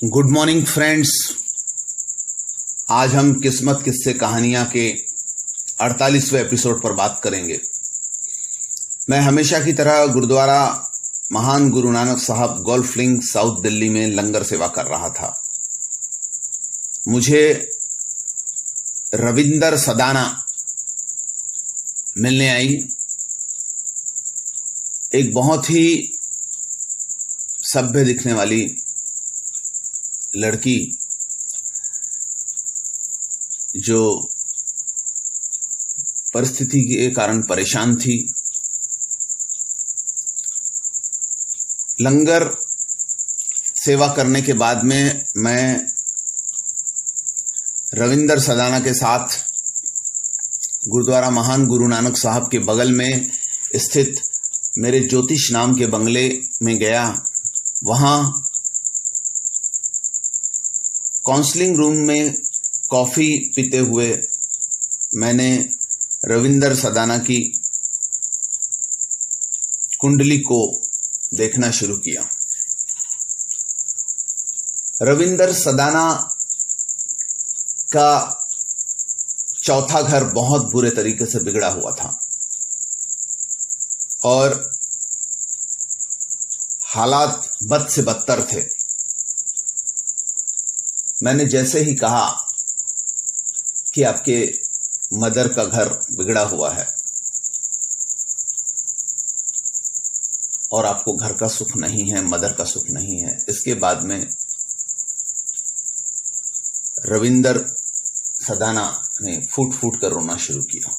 Good morning friends. आज हम किस्मत किस्से कहानियां के 48वें एपिसोड पर बात करेंगे। मैं हमेशा की तरह गुरुद्वारा महान गुरु नानक साहब गोल्फ लिंक साउथ दिल्ली में लंगर सेवा कर रहा था। मुझे रविंदर सदाना मिलने आई। एक बहुत ही सभ्य दिखने वाली लड़की जो परिस्थिति के कारण परेशान थी। लंगर सेवा करने के बाद में मैं रविंदर सदाना के साथ गुरुद्वारा महान गुरु नानक साहब के बगल में स्थित मेरे ज्योतिष नाम के बंगले में गया। वहां काउंसलिंग रूम में कॉफी पीते हुए मैंने रविंदर सदाना की कुंडली को देखना शुरू किया। रविंदर सदाना का चौथा घर बहुत बुरे तरीके से बिगड़ा हुआ था और हालात बद से बदतर थे। मैंने जैसे ही कहा कि आपके मदर का घर बिगड़ा हुआ है और आपको घर का सुख नहीं है, मदर का सुख नहीं है, इसके बाद में रविंदर सदाना ने फूट फूट कर रोना शुरू किया।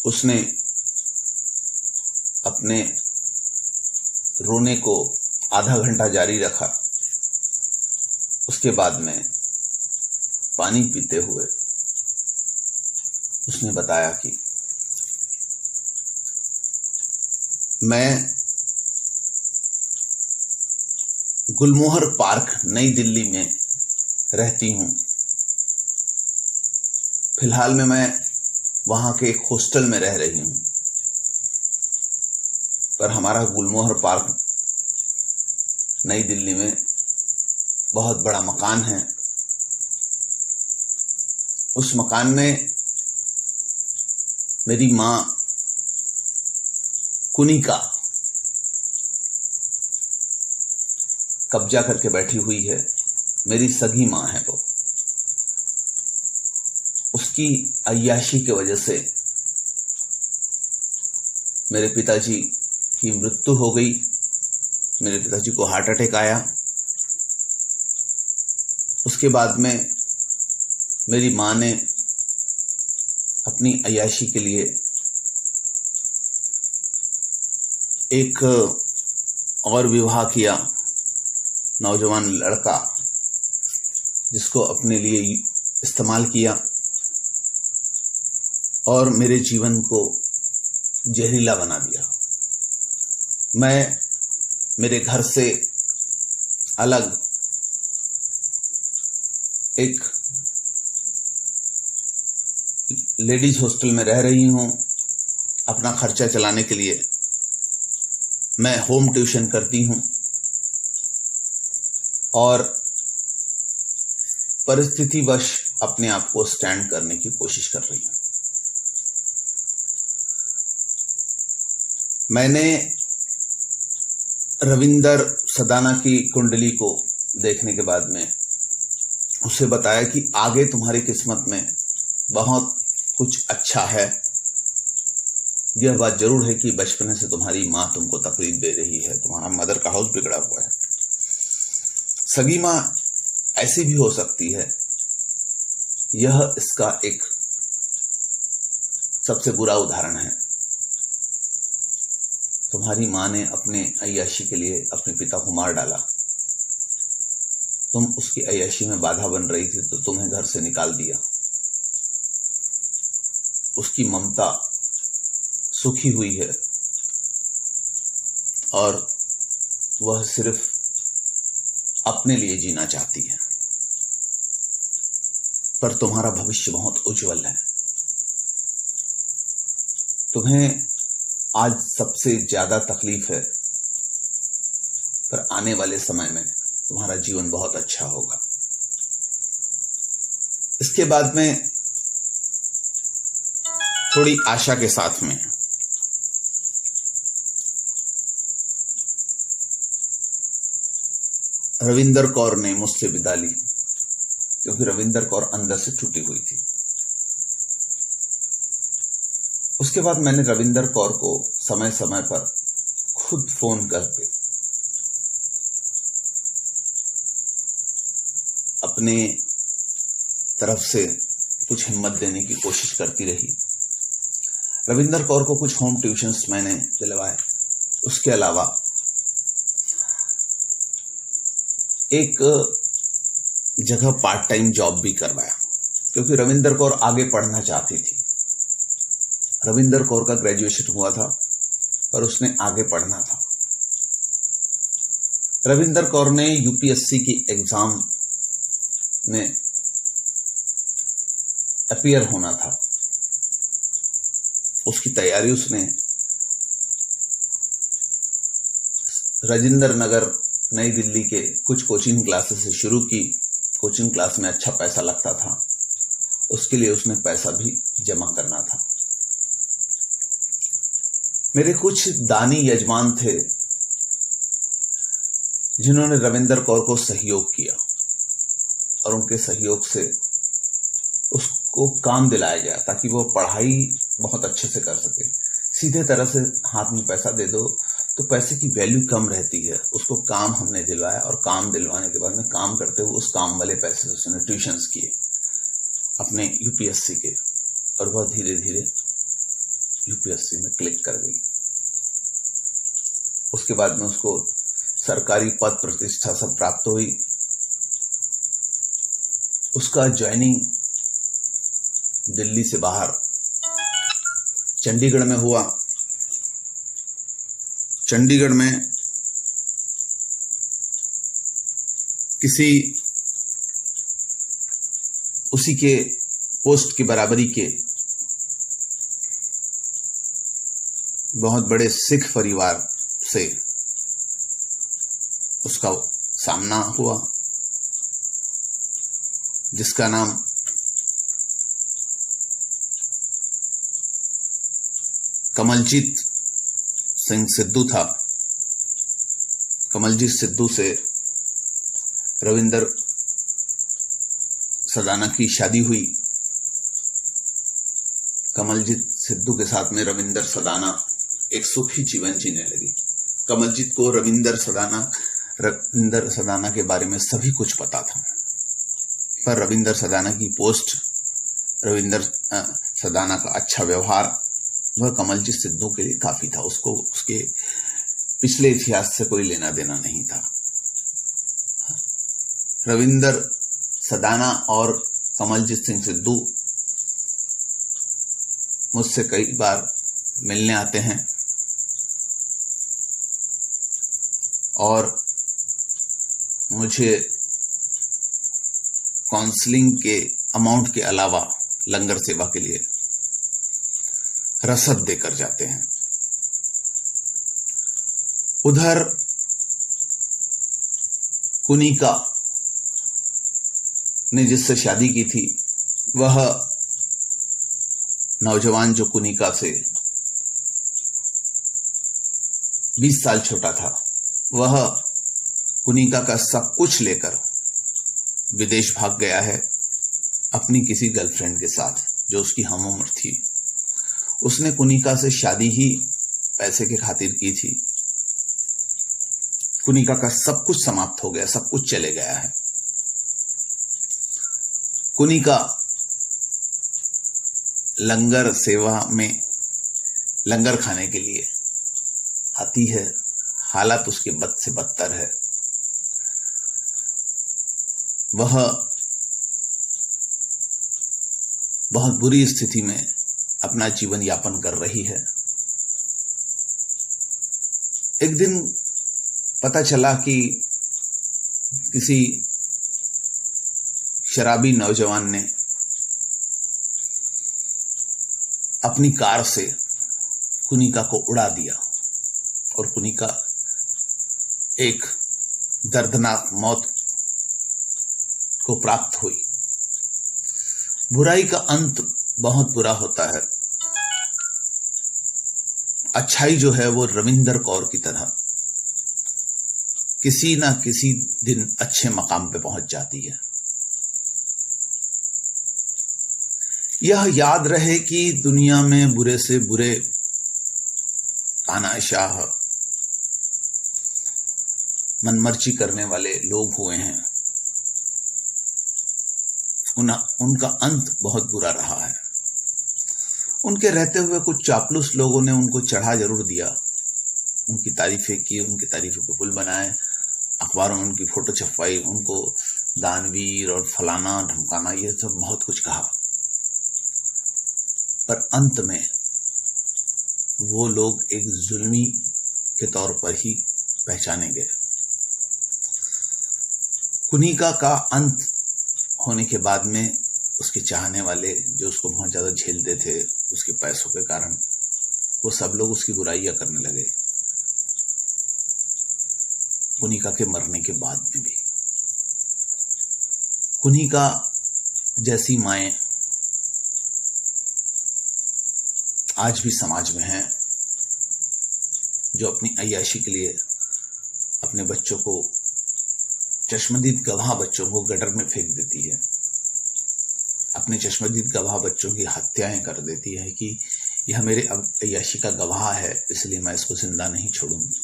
उसने अपने रोने को आधा घंटा जारी रखा। उसके बाद में पानी पीते हुए उसने बताया कि मैं गुलमोहर पार्क नई दिल्ली में रहती हूं। फिलहाल में मैं वहां के एक हॉस्टल में रह रही हूं, पर हमारा गुलमोहर पार्क नई दिल्ली में बहुत बड़ा मकान है। उस मकान में मेरी मां कुनिका कब्जा करके बैठी हुई है। मेरी सगी मां है वो। उसकी अय्याशी की वजह से मेरे पिताजी की मृत्यु हो गई। मेरे पिताजी को हार्ट अटैक आया। उसके बाद में मेरी मां ने अपनी अय्याशी के लिए एक और विवाह किया, नौजवान लड़का, जिसको अपने लिए इस्तेमाल किया और मेरे जीवन को जहरीला बना दिया। मैं मेरे घर से अलग एक लेडीज हॉस्टल में रह रही हूं। अपना खर्चा चलाने के लिए मैं होम ट्यूशन करती हूं और परिस्थितिवश अपने आप को स्टैंड करने की कोशिश कर रही हूं। मैंने रविंदर सदाना की कुंडली को देखने के बाद में उसे बताया कि आगे तुम्हारी किस्मत में बहुत कुछ अच्छा है। यह बात जरूर है कि बचपन से तुम्हारी मां तुमको तकलीफ दे रही है, तुम्हारा मदर का हाउस बिगड़ा हुआ है। सगी मां ऐसी भी हो सकती है। यह इसका एक सबसे बुरा उदाहरण है। तुम्हारी मां ने अपने अय्याशी के लिए अपने पिता को मार डाला। तुम उसकी अय्याशी में बाधा बन रही थी तो तुम्हें घर से निकाल दिया। उसकी ममता सुखी हुई है और वह सिर्फ अपने लिए जीना चाहती है, पर तुम्हारा भविष्य बहुत उज्जवल है। तुम्हें आज सबसे ज्यादा तकलीफ है पर आने वाले समय में तुम्हारा जीवन बहुत अच्छा होगा। इसके बाद में थोड़ी आशा के साथ में रविंदर कौर ने मुझसे विदा ली, क्योंकि रविंदर कौर अंदर से टूटी हुई थी। उसके बाद मैंने रविंदर कौर को समय समय पर खुद फोन करके अपने तरफ से कुछ हिम्मत देने की कोशिश करती रही। रविंदर कौर को कुछ होम ट्यूशंस मैंने दिलवाए। उसके अलावा एक जगह पार्ट टाइम जॉब भी करवाया, क्योंकि रविंदर कौर आगे पढ़ना चाहती थी। रविंदर कौर का ग्रेजुएशन हुआ था, पर उसने आगे पढ़ना था। रविंदर कौर ने यूपीएससी की एग्जाम में अपीयर होना था। उसकी तैयारी उसने राजेंद्र नगर नई दिल्ली के कुछ कोचिंग क्लासेस से शुरू की। कोचिंग क्लास में अच्छा पैसा लगता था, उसके लिए उसने पैसा भी जमा करना था। मेरे कुछ दानी यजमान थे जिन्होंने रविंदर कौर को सहयोग किया, और उनके सहयोग से उसको काम दिलाया गया ताकि वो पढ़ाई बहुत अच्छे से कर सके। सीधे तरह से हाथ में पैसा दे दो तो पैसे की वैल्यू कम रहती है। उसको काम हमने दिलवाया, और काम दिलवाने के बाद में काम करते हुए उस काम वाले पैसे से उसने ट्यूशन्स किए अपने यूपीएससी के, और वह धीरे धीरे यूपीएससी में क्लिक कर गई। उसके बाद में उसको सरकारी पद प्रतिष्ठा सब प्राप्त हुई। उसका ज्वाइनिंग दिल्ली से बाहर चंडीगढ़ में हुआ। चंडीगढ़ में किसी उसी के पोस्ट की बराबरी के बहुत बड़े सिख परिवार से उसका सामना हुआ, जिसका नाम कमलजीत सिंह सिद्धू था। कमलजीत सिद्धू से रविंदर सदाना की शादी हुई। कमलजीत सिद्धू के साथ में रविंदर सदाना एक सुखी जीवन जीने लगी। कमलजीत को रविंदर सदाना के बारे में सभी कुछ पता था, पर रविंदर सदाना की पोस्ट, रविंदर सदाना का अच्छा व्यवहार, वह कमलजीत सिद्धू के लिए काफी था। उसको उसके पिछले इतिहास से कोई लेना देना नहीं था। रविंदर सदाना और कमलजीत सिंह सिद्धू मुझसे कई बार मिलने आते हैं, और मुझे काउंसलिंग के अमाउंट के अलावा लंगर सेवा के लिए रसद देकर जाते हैं। उधर कुनिका ने जिससे शादी की थी, वह नौजवान जो कुनिका से 20 साल छोटा था, वह कुनिका का सब कुछ लेकर विदेश भाग गया है अपनी किसी गर्लफ्रेंड के साथ जो उसकी हम उम्र थी। उसने कुनिका से शादी ही पैसे के खातिर की थी। कुनिका का सब कुछ समाप्त हो गया, सब कुछ चले गया है। कुनिका लंगर सेवा में लंगर खाने के लिए आती है। हालात उसके बद से बदतर है। वह बहुत बुरी स्थिति में अपना जीवन यापन कर रही है। एक दिन पता चला कि किसी शराबी नौजवान ने अपनी कार से कुनिका को उड़ा दिया, और कुनिका एक दर्दनाक मौत को प्राप्त हुई। बुराई का अंत बहुत बुरा होता है। अच्छाई जो है वो रविंदर कौर की तरह किसी ना किसी दिन अच्छे मकाम पे पहुंच जाती है। यह याद रहे कि दुनिया में बुरे से बुरे तानाशाह, मनमर्जी करने वाले लोग हुए हैं, उनका अंत बहुत बुरा रहा है। उनके रहते हुए कुछ चापलूस लोगों ने उनको चढ़ा जरूर दिया, उनकी तारीफें की, उनकी तारीफों को पुल बनाए, अखबारों में उनकी फोटो छपवाई, उनको दानवीर और फलाना ढमकाना, ये सब बहुत कुछ कहा। पर अंत में वो लोग एक जुल्मी के तौर पर ही पहचाने गए। कुनिका का अंत होने के बाद में उसके चाहने वाले जो उसको बहुत ज्यादा झेलते थे उसके पैसों के कारण, वो सब लोग उसकी बुराइयां करने लगे। कुनिका के मरने के बाद में भी कुनिका जैसी माएं आज भी समाज में हैं, जो अपनी अय्याशी के लिए अपने बच्चों को, चश्मदीद गवाह बच्चों को गटर में फेंक देती है, अपने चश्मदीद गवाह बच्चों की हत्याएं कर देती है कि यह मेरे अय्याशी का गवाह है इसलिए मैं इसको जिंदा नहीं छोड़ूंगी।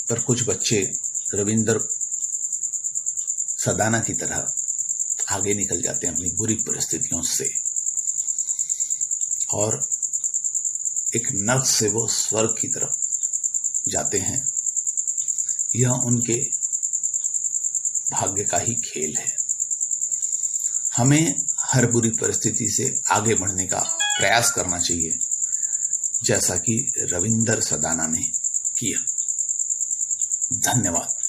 पर कुछ बच्चे रविंदर सदाना की तरह आगे निकल जाते हैं अपनी बुरी परिस्थितियों से, और एक नर्क से वो स्वर्ग की तरफ जाते हैं। यह उनके भाग्य का ही खेल है। हमें हर बुरी परिस्थिति से आगे बढ़ने का प्रयास करना चाहिए, जैसा कि रविंदर सदाना ने किया। धन्यवाद।